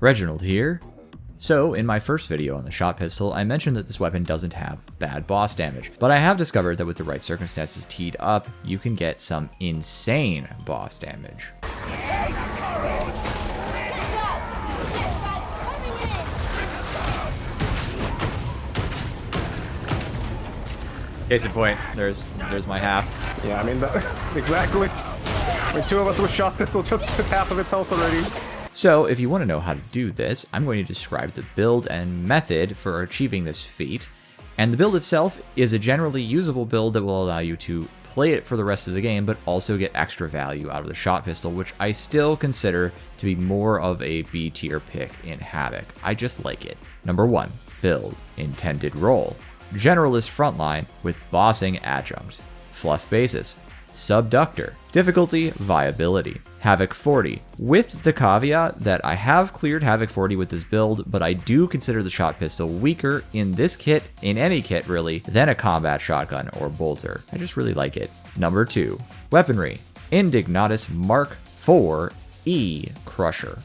Reginald here. So, in my first video on the shot pistol, I mentioned that this weapon doesn't have bad boss damage, but I have discovered that with the right circumstances teed up, you can get some insane boss damage. Case in point, there's my half. Yeah, I mean, exactly. I mean, two of us with shot pistol just took half of its health already. So, if you want to know how to do this, I'm going to describe the build and method for achieving this feat. And the build itself is a generally usable build that will allow you to play it for the rest of the game, but also get extra value out of the shot pistol, which I still consider to be more of a B tier pick in Havoc. I just like it. Number 1, build, intended role. Generalist frontline with bossing adjunct. Fluff basis. Subductor. Difficulty, viability. Havoc 40. With the caveat that I have cleared Havoc 40 with this build, but I do consider the shot pistol weaker in this kit, in any kit really, than a combat shotgun or bolter. I just really like it. Number 2. Weaponry. Indignatus Mark IV E Crusher.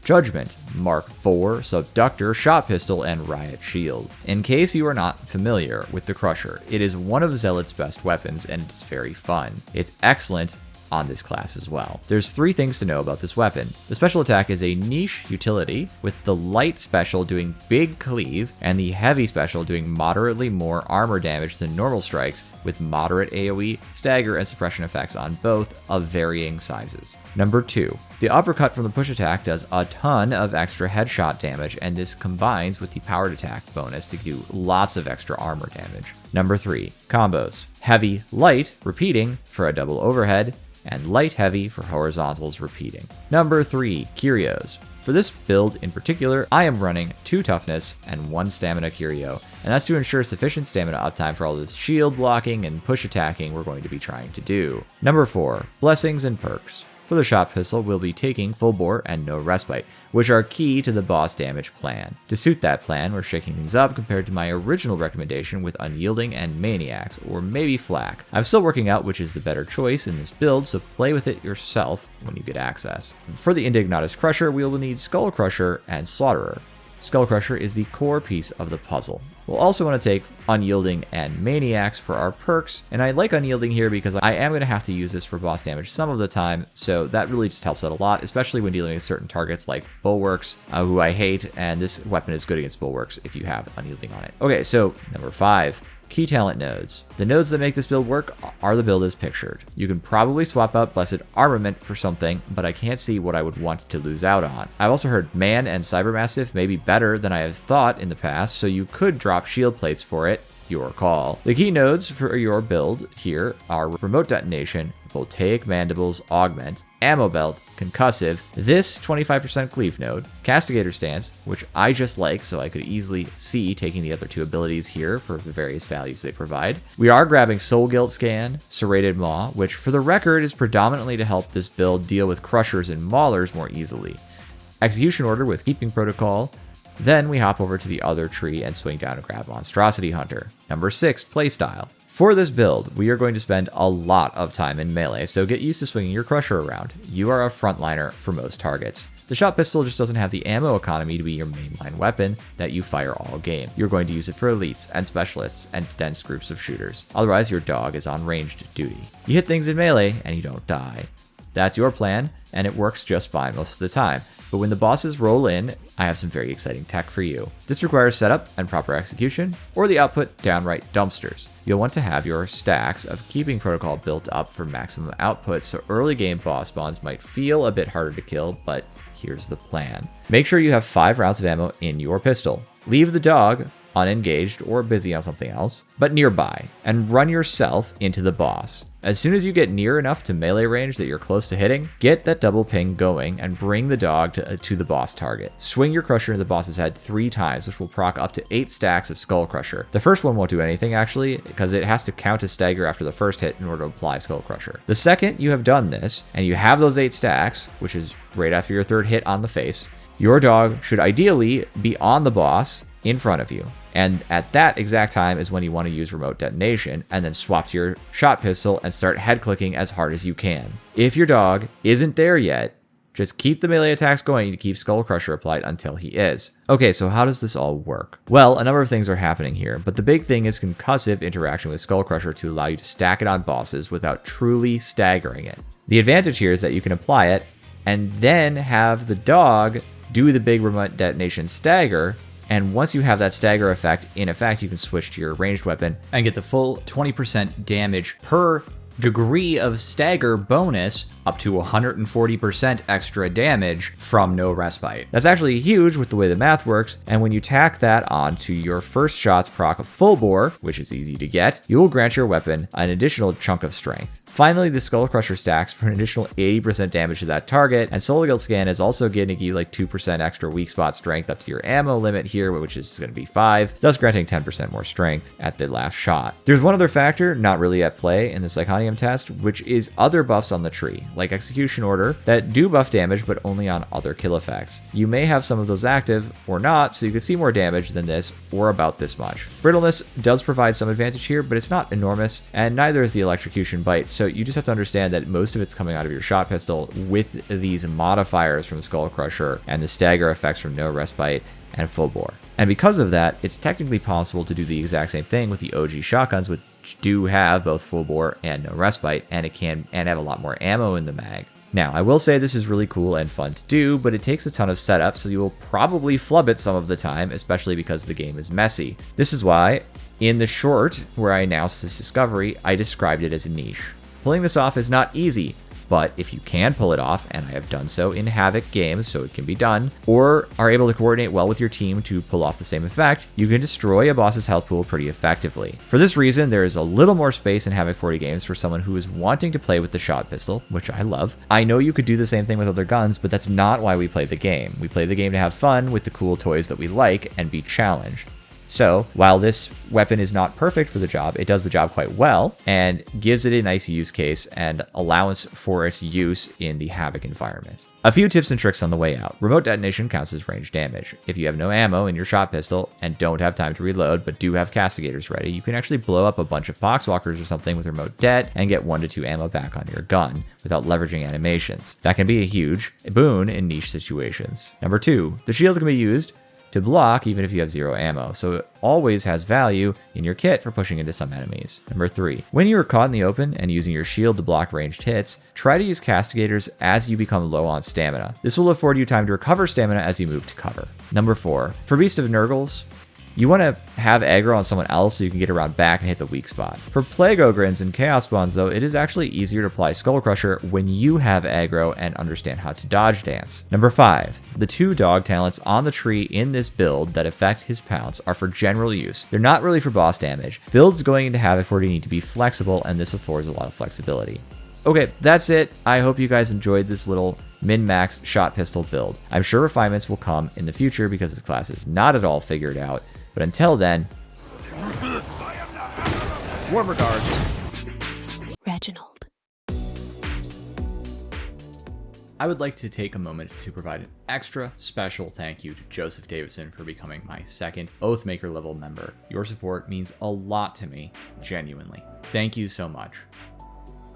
Judgment, Mark IV, Subductor, Shot Pistol, and Riot Shield. In case you are not familiar with the Crusher, it is one of Zealot's best weapons and it's very fun. It's excellent on this class as well. There's 3 things to know about this weapon. The special attack is a niche utility, with the light special doing big cleave and the heavy special doing moderately more armor damage than normal strikes, with moderate AoE, stagger, and suppression effects on both of varying sizes. Number 2. The uppercut from the push attack does a ton of extra headshot damage, and this combines with the powered attack bonus to do lots of extra armor damage. Number 3. Combos. Heavy, light, repeating for a double overhead, and light heavy for horizontals repeating. Number 3, Curios. For this build in particular, I am running 2 toughness and 1 stamina curio, and that's to ensure sufficient stamina uptime for all this shield blocking and push attacking we're going to be trying to do. Number 4, blessings and perks. For the shot pistol, we'll be taking full bore and no respite, which are key to the boss damage plan. To suit that plan, we're shaking things up compared to my original recommendation with unyielding and maniacs, or maybe flak. I'm still working out which is the better choice in this build, so play with it yourself when you get access. For the Indignatus Crusher, we will need Skull Crusher and Slaughterer. Skull Crusher is the core piece of the puzzle. We'll also want to take Unyielding and Maniacs for our perks, and I like Unyielding here because I am going to have to use this for boss damage some of the time, so that really just helps out a lot, especially when dealing with certain targets like Bulwarks, who I hate, and this weapon is good against Bulwarks if you have Unyielding on it. Okay, so number 5. Key talent nodes. The nodes that make this build work are the build as pictured. You can probably swap out Blessed Armament for something, but I can't see what I would want to lose out on. I've also heard Man and Cybermassive may be better than I have thought in the past, so you could drop shield plates for it. Your call. The key nodes for your build here are Remote Detonation, Voltaic Mandibles Augment, Ammo Belt, Concussive, this 25% Cleave node, Castigator Stance, which I just like, so I could easily see taking the other 2 abilities here for the various values they provide. We are grabbing Soul Guilt Scan, Serrated Maw, which for the record is predominantly to help this build deal with Crushers and Maulers more easily. Execution Order with Keeping Protocol. Then we hop over to the other tree and swing down and grab Monstrosity Hunter. Number 6, Playstyle. For this build, we are going to spend a lot of time in melee, so get used to swinging your Crusher around. You are a frontliner for most targets. The shot pistol just doesn't have the ammo economy to be your mainline weapon that you fire all game. You're going to use it for elites and specialists and dense groups of shooters. Otherwise, your dog is on ranged duty. You hit things in melee and you don't die. That's your plan, and it works just fine most of the time. But when the bosses roll in, I have some very exciting tech for you. This requires setup and proper execution, or the output downright dumpsters. You'll want to have your stacks of Keeping Protocol built up for maximum output, so early game boss spawns might feel a bit harder to kill, but here's the plan. Make sure you have 5 rounds of ammo in your pistol. Leave the dog unengaged or busy on something else, but nearby, and run yourself into the boss. As soon as you get near enough to melee range that you're close to hitting, get that double ping going and bring the dog to the boss target. Swing your Crusher into the boss's head 3 times, which will proc up to 8 stacks of Skull Crusher. The first one won't do anything actually, because it has to count as stagger after the first hit in order to apply Skull Crusher. The second you have done this, and you have those 8 stacks, which is right after your 3rd hit on the face, your dog should ideally be on the boss in front of you. And at that exact time is when you want to use remote detonation and then swap to your shot pistol and start head clicking as hard as you can. If your dog isn't there yet, Just keep the melee attacks going to keep Skull Crusher applied until he is. Okay, so how does this all work? Well, a number of things are happening here, but the big thing is concussive interaction with Skull Crusher to allow you to stack it on bosses without truly staggering it. The advantage here is that you can apply it and then have the dog do the big remote detonation stagger, and once you have that stagger effect in effect, you can switch to your ranged weapon and get the full 20% damage per degree of stagger bonus, up to 140% extra damage from no respite. That's actually huge with the way the math works, and when you tack that onto your first shot's proc of full bore, which is easy to get, you will grant your weapon an additional chunk of strength. Finally, the Skull Crusher stacks for an additional 80% damage to that target, and Soul Guild Scan is also getting you like 2% extra weak spot strength up to your ammo limit here, which is going to be 5, thus granting 10% more strength at the last shot. There's one other factor not really at play in the Psychonium test, which is other buffs on the tree, like Execution Order, that do buff damage but only on other kill effects. You may have some of those active or not, so you can see more damage than this, or about this much. Brittleness does provide some advantage here, but it's not enormous, and neither is the Electrocution Bite, so you just have to understand that most of it's coming out of your shot pistol with these modifiers from Skull Crusher and the stagger effects from No Respite and Full Bore. And because of that, it's technically possible to do the exact same thing with the OG shotguns, which do have both full bore and no respite, and have a lot more ammo in the mag. Now, I will say this is really cool and fun to do, but it takes a ton of setup, so you will probably flub it some of the time, especially because the game is messy. This is why, in the short where I announced this discovery, I described it as a niche. Pulling this off is not easy, but if you can pull it off, and I have done so in Havoc games, so it can be done, or are able to coordinate well with your team to pull off the same effect, you can destroy a boss's health pool pretty effectively. For this reason, there is a little more space in Havoc 40 games for someone who is wanting to play with the shot pistol, which I love. I know you could do the same thing with other guns, but that's not why we play the game. We play the game to have fun with the cool toys that we like and be challenged. So, while this weapon is not perfect for the job, it does the job quite well and gives it a nice use case and allowance for its use in the Havoc environment. A few tips and tricks on the way out. Remote detonation counts as range damage. If you have no ammo in your shot pistol and don't have time to reload but do have castigators ready, you can actually blow up a bunch of poxwalkers or something with remote det and get 1 to 2 ammo back on your gun without leveraging animations. That can be a huge boon in niche situations. Number 2, the shield can be used to block even if you have 0 ammo, so it always has value in your kit for pushing into some enemies. Number 3, when you are caught in the open and using your shield to block ranged hits, try to use castigators as you become low on stamina. This will afford you time to recover stamina as you move to cover. Number 4, for Beast of Nurgles, you want to have aggro on someone else so you can get around back and hit the weak spot. For Plague Ogrins and Chaos Spawns though, it is actually easier to apply Skull Crusher when you have aggro and understand how to dodge dance. Number 5, the 2 dog talents on the tree in this build that affect his pounce are for general use. They're not really for boss damage. Builds going into Havoc 40 need to be flexible, and this affords a lot of flexibility. Okay, that's it. I hope you guys enjoyed this little min-max shot pistol build. I'm sure refinements will come in the future because this class is not at all figured out. But until then, warm regards, Reginald. I would like to take a moment to provide an extra special thank you to Joseph Davidson for becoming my second Oathmaker level member. Your support means a lot to me, genuinely. Thank you so much.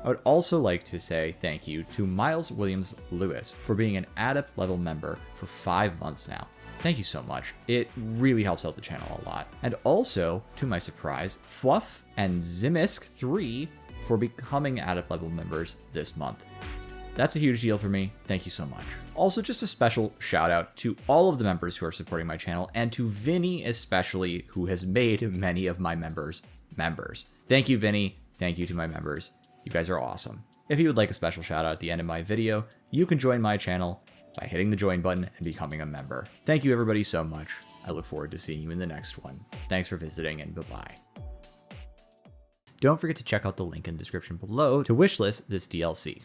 I would also like to say thank you to Miles Williams Lewis for being an Adept level member for 5 months now. Thank you so much. It really helps out the channel a lot. And also, to my surprise, Fluff and Zimisk3 for becoming Adept level members this month. That's a huge deal for me. Thank you so much. Also, just a special shout out to all of the members who are supporting my channel, and to Vinny especially, who has made many of my members members. Thank you, Vinny. Thank you to my members. You guys are awesome. If you would like a special shout out at the end of my video, you can join my channel by hitting the join button and becoming a member. Thank you everybody so much. I look forward to seeing you in the next one. Thanks for visiting, and bye-bye. Don't forget to check out the link in the description below to wishlist this DLC.